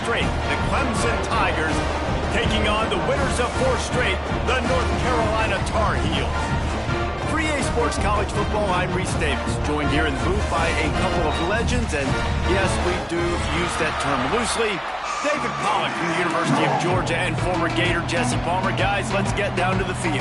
straight, the Clemson Tigers taking on the winners of 4 straight, the North Carolina Tar Heels. For EA Sports College Football, I'm Reese Davis, joined here in the booth by a couple of legends, and yes, we do use that term loosely. David Pollack from the University of Georgia and former Gator Jesse Palmer. Guys, let's get down to the field.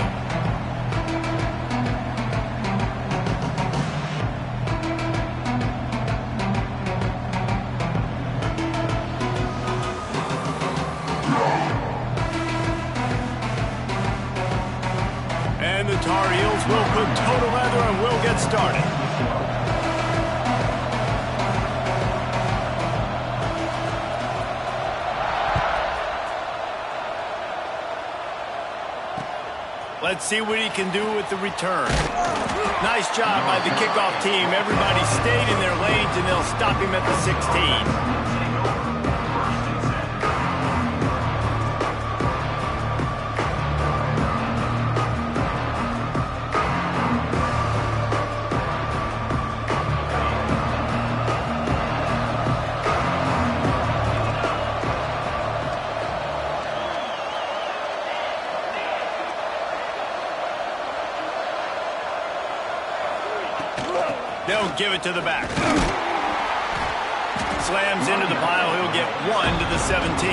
And the Tar Heels will put total leather and we'll get started. Let's see what he can do with the return. Nice job by the kickoff team. Everybody stayed in their lanes and they'll stop him at the 16. Don't give it to the back. Slams into the pile. He'll get 1 to the 17.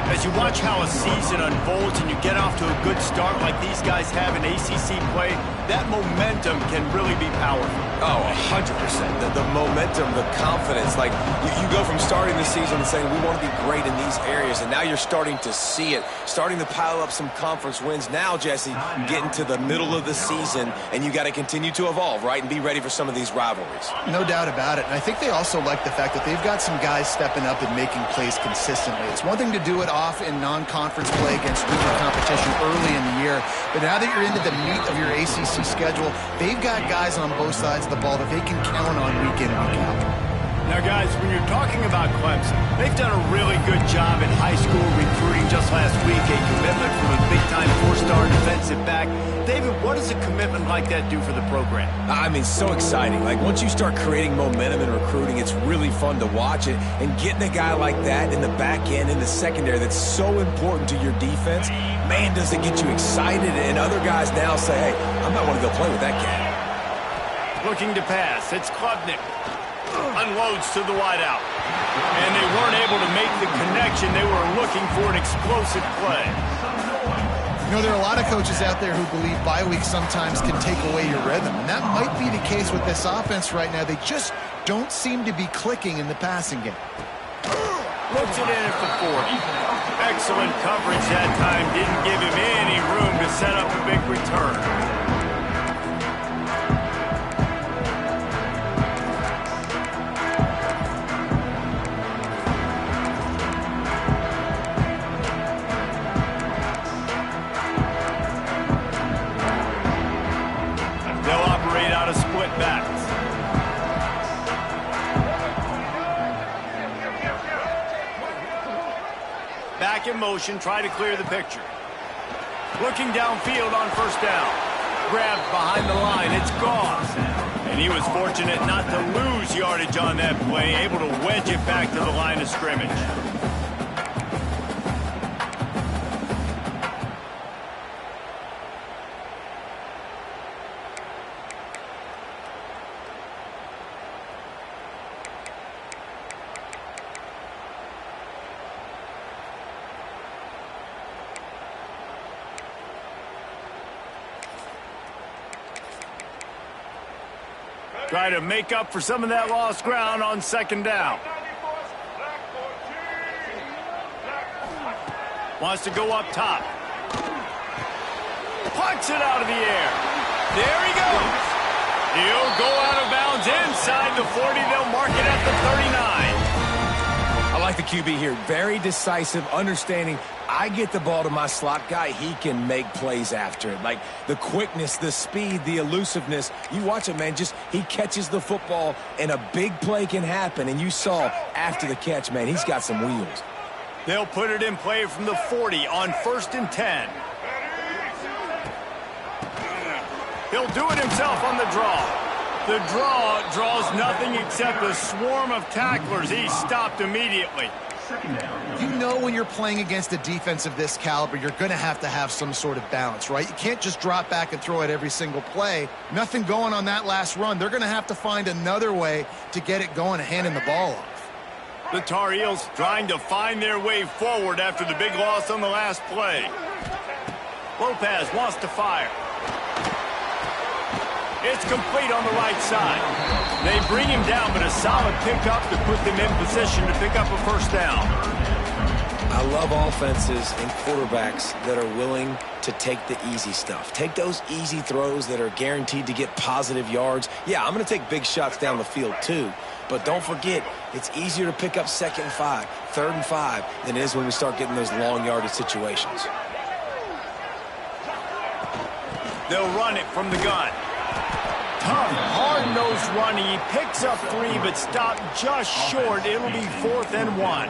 As you watch how a season unfolds and you get off to a good start like these guys have in ACC play, that momentum can really be powerful. Oh, 100%. The momentum, the confidence. Like, you go from starting the season and saying, we want to be great in these areas, and now you're starting to see it, starting to pile up some conference wins. Now, Jesse, getting to the middle of the season, and you got to continue to evolve, right, and be ready for some of these rivalries. No doubt about it. And I think they also like the fact that they've got some guys stepping up and making plays consistently. It's one thing to do it off in non-conference play against regional competition early in the year, but now that you're into the meat of your ACC schedule, they've got guys on both sides of the ball that they can count on week in, week out. Now, guys, when you're talking about Clemson, they've done a really good job in high school recruiting. Just last week, a commitment from a big-time 4-star defensive back. David, what does a commitment like that do for the program? I mean, so exciting. Like, once you start creating momentum in recruiting, it's really fun to watch it. And getting a guy like that in the back end, in the secondary, that's so important to your defense, man, does it get you excited. And other guys now say, hey, I might want to go play with that cat. Looking to pass. It's Klubnik. Unloads to the wideout. And they weren't able to make the connection. They were looking for an explosive play. You know, there are a lot of coaches out there who believe bye weeks sometimes can take away your rhythm. And that might be the case with this offense right now. They just don't seem to be clicking in the passing game. Looks it in at the 40. Excellent coverage that time. Didn't give him any room to set up a big return. Back in motion, try to clear the picture. Looking downfield on first down. Grabbed behind the line, it's gone. And he was fortunate not to lose yardage on that play, able to wedge it back to the line of scrimmage. Try to make up for some of that lost ground on second down. Wants to go up top. Punts it out of the air. There he goes. He'll go out of bounds inside the 40. They'll mark it at the 39. I like the QB here. Very decisive, understanding I get the ball to my slot guy, he can make plays after it. Like the quickness, the speed, the elusiveness. You watch it, man, just he catches the football and a big play can happen. And you saw after the catch, man, he's got some wheels. They'll put it in play from the 40 on 1st and 10. He'll do it himself on the draw. The draw draws nothing except a swarm of tacklers. He's stopped immediately. You know when you're playing against a defense of this caliber, you're going to have some sort of balance, right? You can't just drop back and throw it every single play. Nothing going on that last run. They're going to have to find another way to get it going and handing the ball off. The Tar Heels trying to find their way forward after the big loss on the last play. Lopez wants to fire. It's complete on the right side. They bring him down, but a solid pickup to put them in position to pick up a first down. I love offenses and quarterbacks that are willing to take the easy stuff. Take those easy throws that are guaranteed to get positive yards. Yeah, I'm going to take big shots down the field too. But don't forget, it's easier to pick up 2nd and 5, 3rd and 5 than it is when we start getting those long yardage situations. They'll run it from the gun. Tough, hard-nosed running. He picks up 3, but stopped just short. It'll be 4th and 1.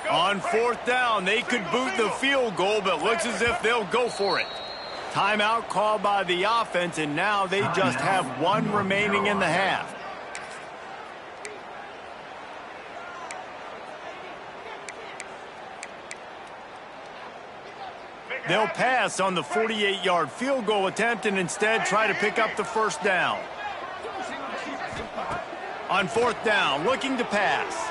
On 4th down, they could boot the field goal, but looks as if they'll go for it. Timeout called by the offense, and now they just have 1 remaining in the half. They'll pass on the 48-yard field goal attempt and instead try to pick up the first down. On 4th down, looking to pass.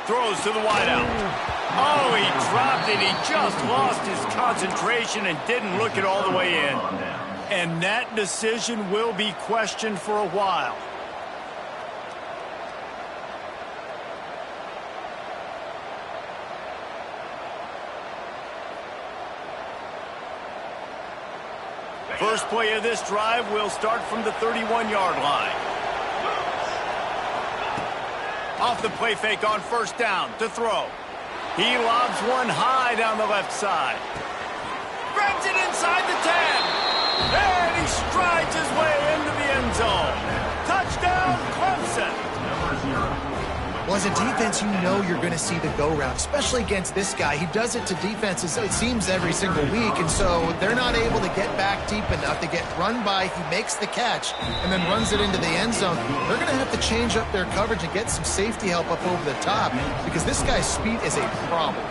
Throws to the wideout. Oh, he dropped it. He just lost his concentration and didn't look it all the way in. And that decision will be questioned for a while. First play of this drive will start from the 31-yard line. Off the play fake on 1st down to throw. He lobs one high down the left side. Grabs it inside the 10. And he strides his way into the end zone. Touchdown, Clemson. Well, as a defense, you know you're going to see the go route, especially against this guy. He does it to defenses, it seems, every single week, and so they're not able to get back deep enough. They get run by, he makes the catch, and then runs it into the end zone. They're going to have to change up their coverage and get some safety help up over the top because this guy's speed is a problem.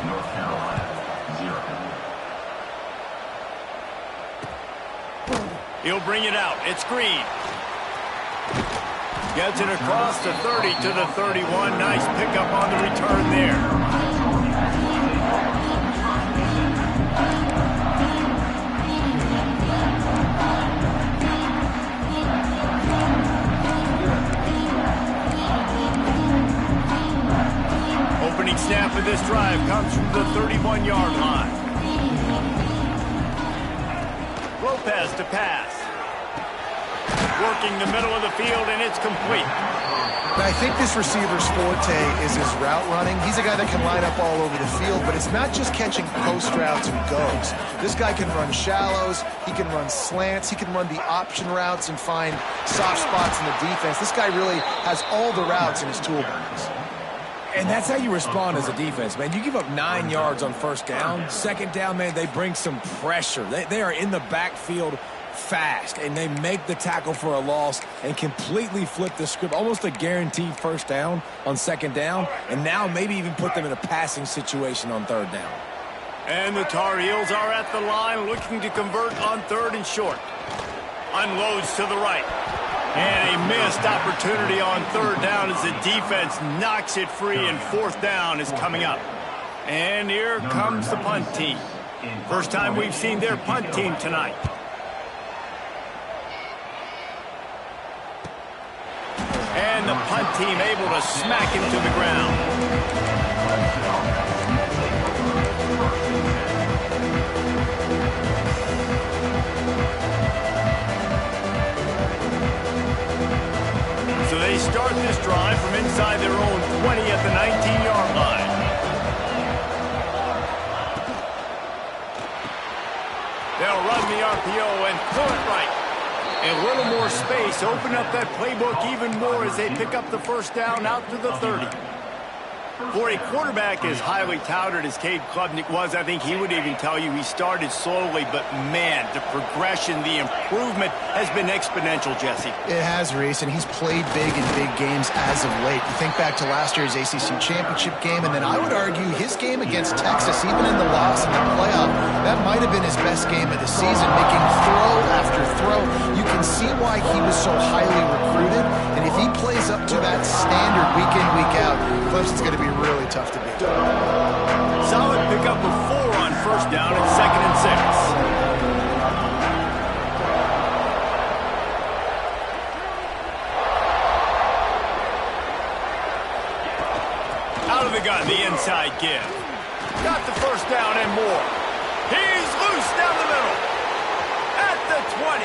North Carolina, 0. He'll bring it out. It's Green. Gets it across the 30 to the 31. Nice pickup on the return there. Opening snap of this drive comes from the 31-yard line. Lopez to pass. Working the middle of the field, and it's complete. I think this receiver's forte is his route running. He's a guy that can line up all over the field, but it's not just catching post routes and goes. This guy can run shallows, he can run slants, he can run the option routes and find soft spots in the defense. This guy really has all the routes in his toolbox. And that's how you respond as a defense, man. You give up 9 yards on 1st down. 2nd down, man, they bring some pressure. They are in the backfield fast, and they make the tackle for a loss and completely flip the script. Almost a guaranteed 1st down on 2nd down, and now maybe even put them in a passing situation on 3rd down. And the Tar Heels are at the line looking to convert on 3rd and short. Unloads to the right. And a missed opportunity on 3rd down as the defense knocks it free, and 4th down is coming up. And here comes the punt team. First time we've seen their punt team tonight. And the punt team able to smack him to the ground. So they start this drive from inside their own 20 at the 19-yard line. RPO and throw it right. A little more space, open up that playbook even more as they pick up the first down out to the 30. For a quarterback as highly touted as Cade Klubnik was, I think he would even tell you he started slowly, but man, the progression, the improvement has been exponential, Jesse. It has, Reese, and he's played big in big games as of late. You think back to last year's ACC championship game, and then I would argue his game against Texas, even in the loss in the playoff, that might have been his best game of the season, making throw after throw. You can see why he was so highly recruited, and if he plays up to that standard week in, week out, Clemson's going to be really tough to beat. Solid pickup of 4 on first down and 2nd and 6. Out of the gun, the inside give. Got the first down and more. He's loose down the middle. At the 20.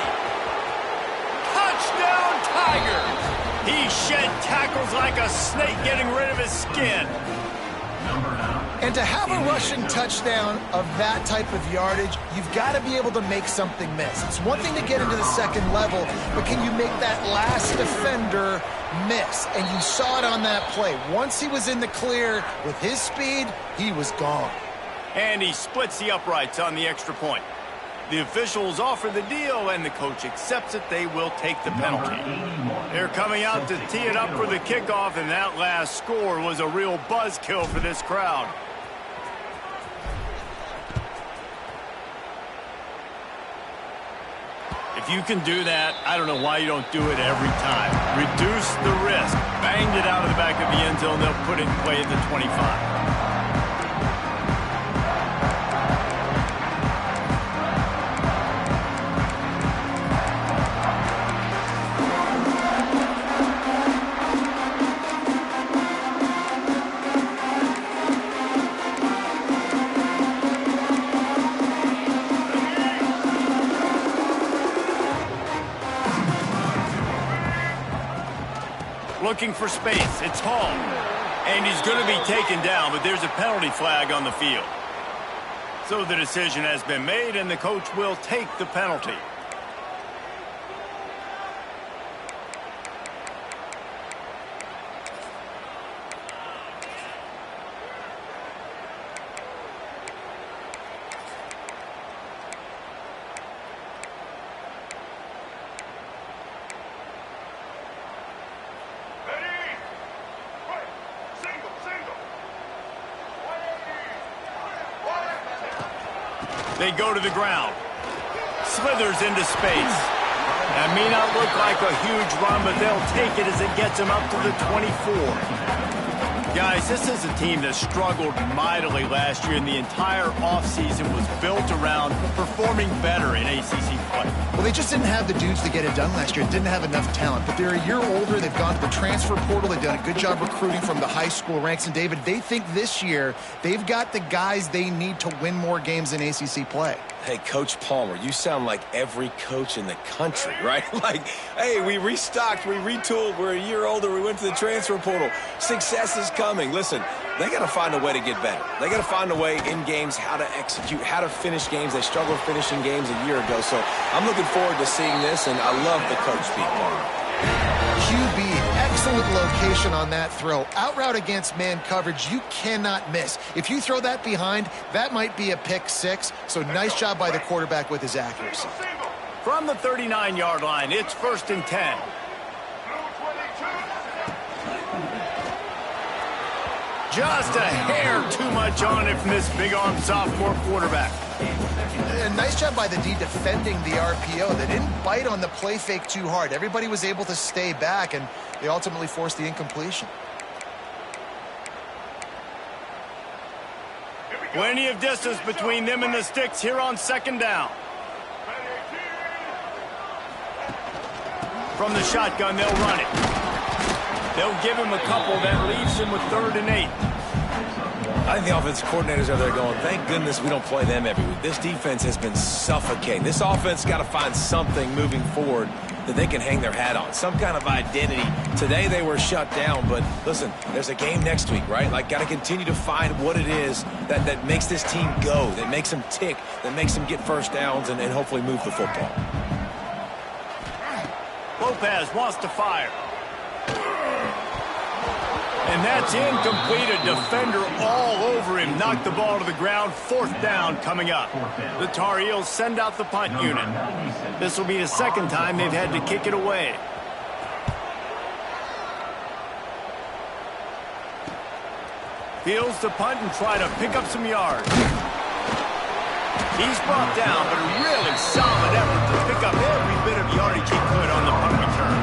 Touchdown Tigers. He shed tackles like a snake getting rid of his skin. And to have a rushing touchdown of that type of yardage, you've got to be able to make something miss. It's one thing to get into the second level, but can you make that last defender miss? And you saw it on that play. Once he was in the clear with his speed, he was gone. And he splits the uprights on the extra point. The officials offer the deal, and the coach accepts it. They will take the penalty. They're coming out to tee it up for the kickoff, and that last score was a real buzzkill for this crowd. If you can do that, I don't know why you don't do it every time. Reduce the risk. Banged it out of the back of the end zone. They'll put it in play at the 25. Looking for space. It's Hall. And he's going to be taken down, but there's a penalty flag on the field. So the decision has been made, and the coach will take the penalty. They go to the ground. Slithers into space. That may not look like a huge run, but they'll take it as it gets them up to the 24. Guys, this is a team that struggled mightily last year, and the entire offseason was built around performing better in ACC play. Well, they just didn't have the dudes to get it done last year. Didn't have enough talent. But they're a year older. They've gone to the transfer portal. They've done a good job recruiting from the high school ranks. And, David, they think this year they've got the guys they need to win more games in ACC play. Hey, Coach Palmer, you sound like every coach in the country, right? Like, hey, we restocked, we retooled, we're a year older, we went to the transfer portal. Success is coming. Listen, they got to find a way to get better. They got to find a way in games how to execute, how to finish games. They struggled finishing games a year ago. So I'm looking forward to seeing this, and I love the coach speak, Palmer. QB, excellent location on that throw. Out route against man coverage, you cannot miss. If you throw that behind, that might be a pick six. So nice job by the quarterback with his accuracy. From the 39-yard line, it's 1st and 10. Just a hair too much on it from this big-arm sophomore quarterback. Nice job by the D defending the RPO. They didn't bite on the play fake too hard. Everybody was able to stay back, and they ultimately forced the incompletion. Plenty of distance between them and the sticks here on 2nd down. From the shotgun, they'll run it. They'll give him a couple. That leaves him with 3rd and 8. I think the offensive coordinators are there going, thank goodness we don't play them every week. This defense has been suffocating. This offense got to find something moving forward that they can hang their hat on, some kind of identity. Today they were shut down, but listen, there's a game next week, right? Like, got to continue to find what it is that makes this team go, that makes them tick, that makes them get first downs and hopefully move the football. Lopez wants to fire. And that's incomplete. A defender all over him. Knocked the ball to the ground. 4th down coming up. The Tar Heels send out the punt unit. This will be the second time they've had to kick it away. Fields to punt and try to pick up some yards. He's brought down, but a really solid effort to pick up every bit of yardage he could on the punt return.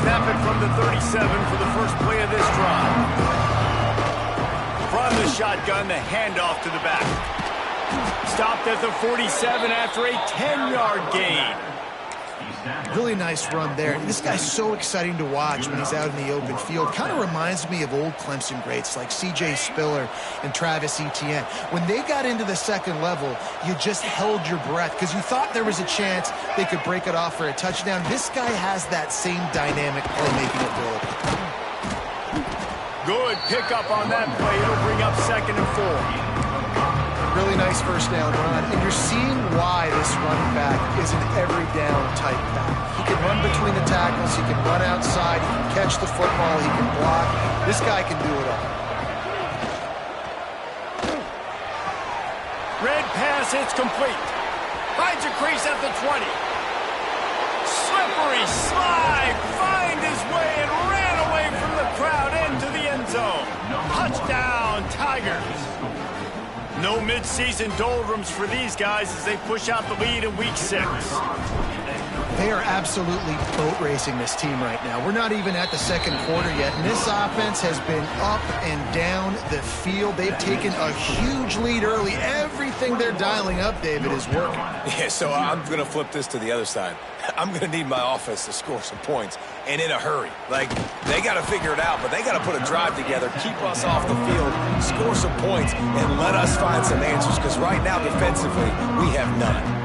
Snap it from the 37 for the first play of this drive. From the shotgun, the handoff to the back. Stopped at the 47 after a 10-yard gain. Really nice run there. This guy's so exciting to watch when he's out in the open field. Kind of reminds me of old Clemson greats like C.J. Spiller and Travis Etienne. When they got into the second level, you just held your breath because you thought there was a chance they could break it off for a touchdown. This guy has that same dynamic playmaking ability. Good pickup on that play. It'll bring up 2nd and 4. Really nice first down run, and you're seeing why this running back is an every down type back. He can run between the tackles, he can run outside, he can catch the football, he can block. This guy can do it all. Red pass, it's complete. Finds a crease at the 20. Slippery slide, find his way and ran away from the crowd into the end zone. Touchdown, Tigers. No mid-season doldrums for these guys as they push out the lead in Week 6. They are absolutely boat racing this team right now. We're not even at the second quarter yet, and this offense has been up and down the field. They've taken a huge lead early. Everything they're dialing up, David, is working. Yeah, so I'm going to flip this to the other side. I'm going to need my offense to score some points, and in a hurry. Like, they got to figure it out, but they got to put a drive together, keep us off the field, score some points, and let us find some answers, because right now, defensively, we have none.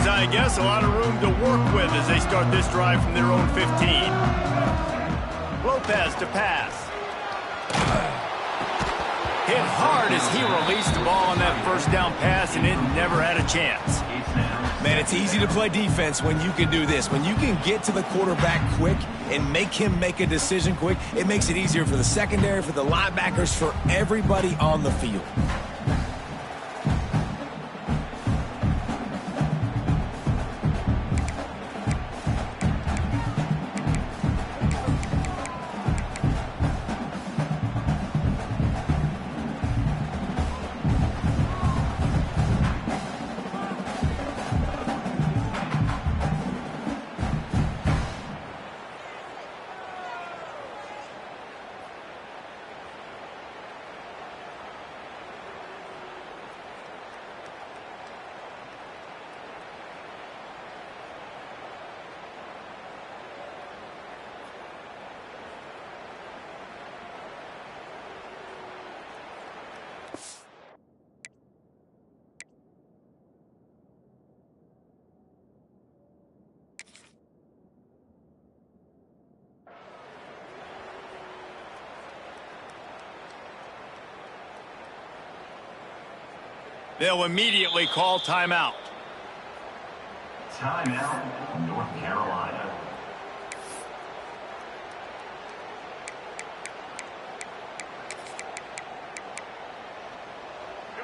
I guess a lot of room to work with as they start this drive from their own 15. Lopez to pass. Hit hard as he released the ball on that first down pass, and it never had a chance. Man, it's easy to play defense when you can do this. When you can get to the quarterback quick and make him make a decision quick, it makes it easier for the secondary, for the linebackers, for everybody on the field. They'll immediately call timeout. Timeout, North Carolina.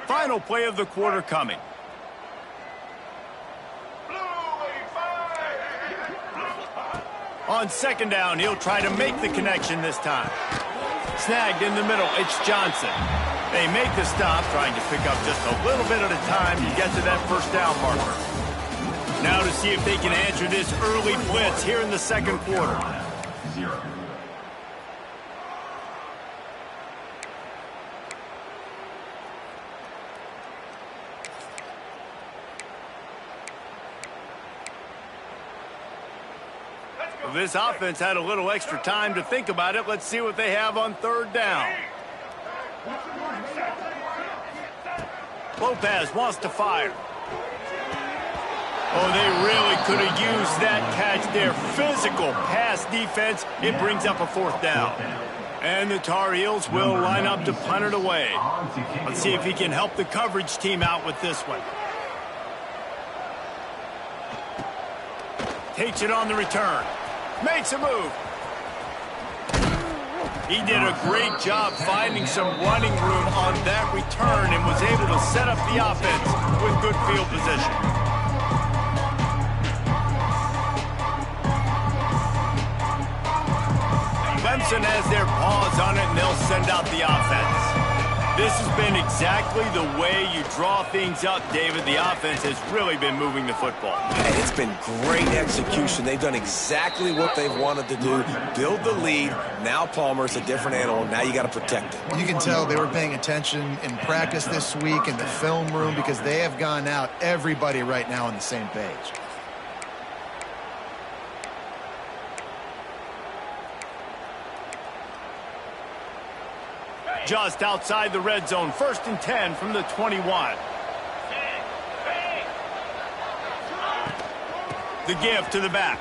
Final play of the quarter coming. On second down, he'll try to make the connection this time. Snagged in the middle, it's Johnson. They make the stop, trying to pick up just a little bit at a time to get to that first down marker. Now to see if they can answer this early blitz here in the second quarter. 0. This offense had a little extra time to think about it. Let's see what they have on third down. Lopez wants to fire. Oh, they really could have used that catch there. Physical pass defense. It brings up a fourth down. And the Tar Heels will line up to punt it away. Let's see if he can help the coverage team out with this one. Takes it on the return. Makes a move. He did a great job finding some running room on that return and was able to set up the offense with good field position. Clemson has their paws on it, and they'll send out the offense. This has been exactly the way you draw things up, David. The offense has really been moving the football. And it's been great execution. They've done exactly what they've wanted to do. Build the lead. Now Palmer's a different animal. Now you got to protect it. You can tell they were paying attention in practice this week in the film room because they have gone out, everybody right now on the same page. Just outside the red zone, 1st and 10 from the 21. The give to the back.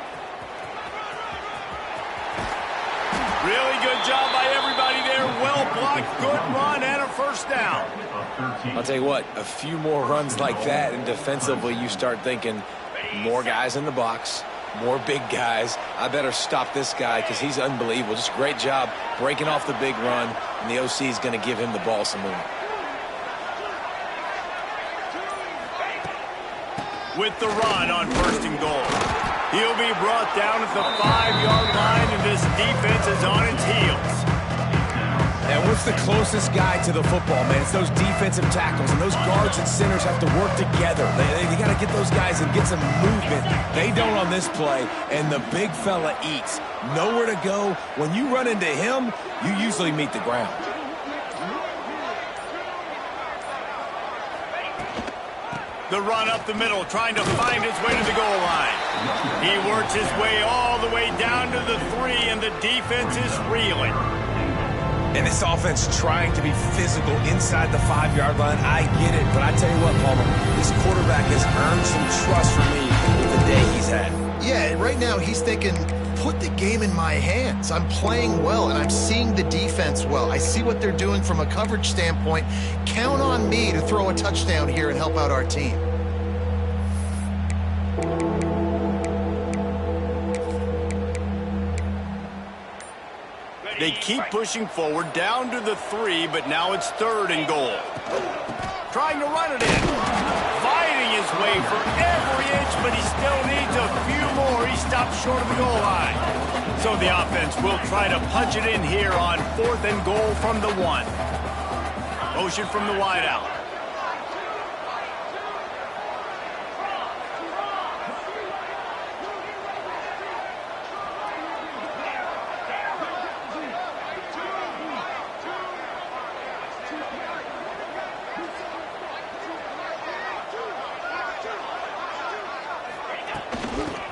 Really good job by everybody there. Well blocked, good run, and a first down. I'll tell you what, a few more runs like that, and defensively you start thinking more guys in the box, more big guys. I better stop this guy because he's unbelievable. Just a great job breaking off the big run, and the OC is going to give him the ball some more. With the run on 1st and goal. He'll be brought down at the 5-yard line, and this defense is on its heels. And what's the closest guy to the football, man? It's those defensive tackles, and those guards and centers have to work together. They got to get those guys and get some movement. They don't on this play, and the big fella eats. Nowhere to go. When you run into him, you usually meet the ground. The run up the middle, trying to find his way to the goal line. He works his way all the way down to the 3, and the defense is reeling. And this offense trying to be physical inside the 5-yard line. I get it, but I tell you what, Palmer, this quarterback has earned some trust from me with the day he's had. Yeah, right now he's thinking, put the game in my hands. I'm playing well, and I'm seeing the defense well. I see what they're doing from a coverage standpoint. Count on me to throw a touchdown here and help out our team. They keep pushing forward down to the 3, but now it's 3rd and goal. Trying to run it in. Fighting his way for every inch, but he still needs a few more. He stops short of the goal line. So the offense will try to punch it in here on 4th and goal from the 1. Motion from the wide out.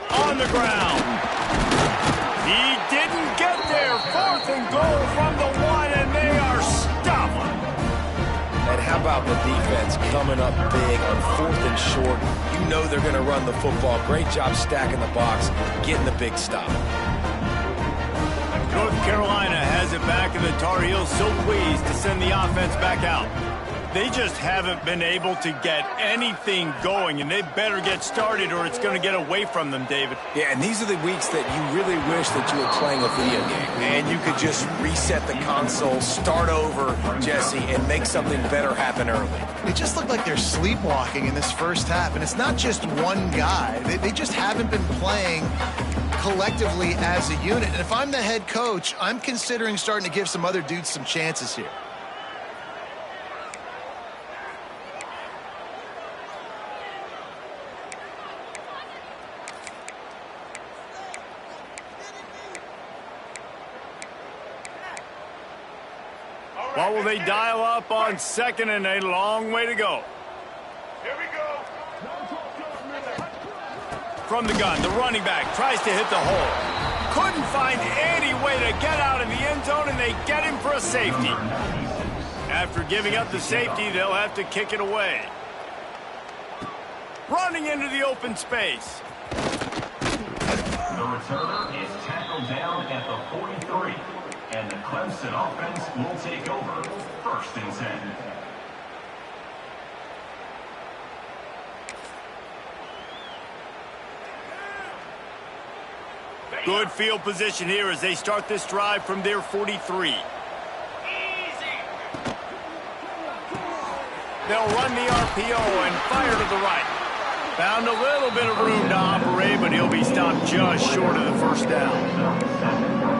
On the ground. He didn't get there. 4th and goal from the 1, and they are stopped. And how about the defense coming up big on 4th and short? You know they're going to run the football. Great job stacking the box, getting the big stop. North Carolina has it back, and the Tar Heels so pleased to send the offense back out. They just haven't been able to get anything going, and they better get started or it's going to get away from them, David. Yeah, and these are the weeks that you really wish that you were playing a video game. And you could just reset the console, start over, Jesse, and make something better happen early. It just looked like they're sleepwalking in this first half, and it's not just one guy. They just haven't been playing collectively as a unit. And if I'm the head coach, I'm considering starting to give some other dudes some chances here. What will they dial up on second and a long way to go? Here we go. From the gun, the running back tries to hit the hole. Couldn't find any way to get out in the end zone, and they get him for a safety. After giving up the safety, they'll have to kick it away. Running into the open space. The returner is tackled down at the 43. And the Clemson offense will take over 1st and 10. Good field position here as they start this drive from their 43. They'll run the RPO and fire to the right. Found a little bit of room to operate, but he'll be stopped just short of the first down.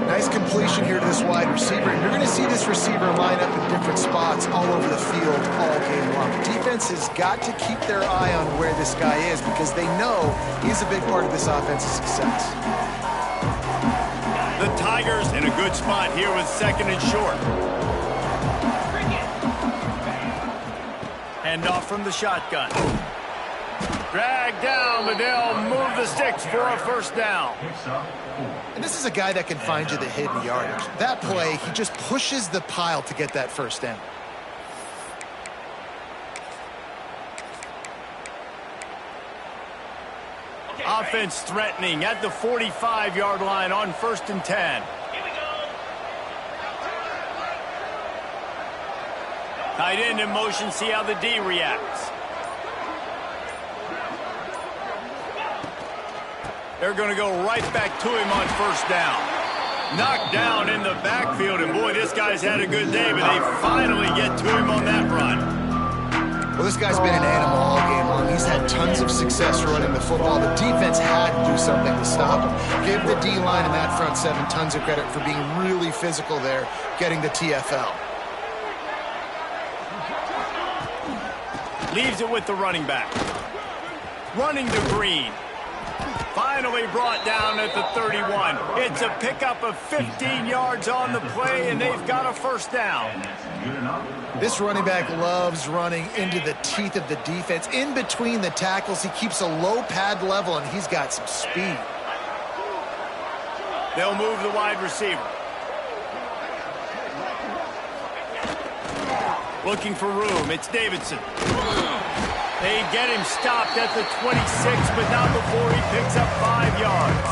Nice completion here to this wide receiver. And you're going to see this receiver line up in different spots all over the field all game long. Defense has got to keep their eye on where this guy is because they know he's a big part of this offense's success. The Tigers in a good spot here with second and short. Handoff from the shotgun. Drag down, but they'll move the sticks for a first down. And this is a guy that can find you the hidden yardage. That play, he just pushes the pile to get that first down. Offense threatening at the 45-yard line on 1st and 10. Tight end in motion, see how the D reacts. They're going to go right back to him on first down. Knocked down in the backfield, and boy, this guy's had a good day, but they finally get to him on that run. Well, this guy's been an animal all game long. He's had tons of success running the football. The defense had to do something to stop him. Give the D-line and that front seven tons of credit for being really physical there, getting the TFL. Leaves it with the running back. Running to Green. Finally brought down at the 31. It's a pickup of 15 yards on the play, and they've got a first down. This running back loves running into the teeth of the defense. In between the tackles, he keeps a low pad level, and he's got some speed. They'll move the wide receiver. Looking for room. It's Davidson. They get him stopped at the 26, but not before he picks up 5 yards.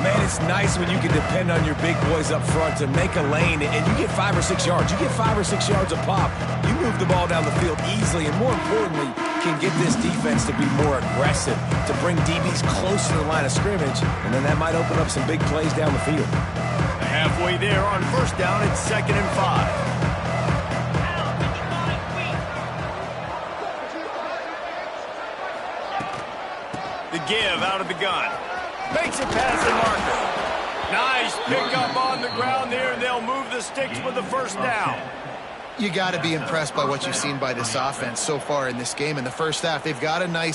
Man, it's nice when you can depend on your big boys up front to make a lane, and you get 5 or 6 yards. You get 5 or 6 yards a pop. You move the ball down the field easily, and more importantly, can get this defense to be more aggressive, to bring DBs close to the line of scrimmage, and then that might open up some big plays down the field. Halfway there on first down, it's 2nd and 5. The give out of the gun. Makes it past the marker. Nice pickup on the ground there, and they'll move the sticks with the first down. You got to be impressed by what you've seen by this offense so far in this game. In the first half, they've got a nice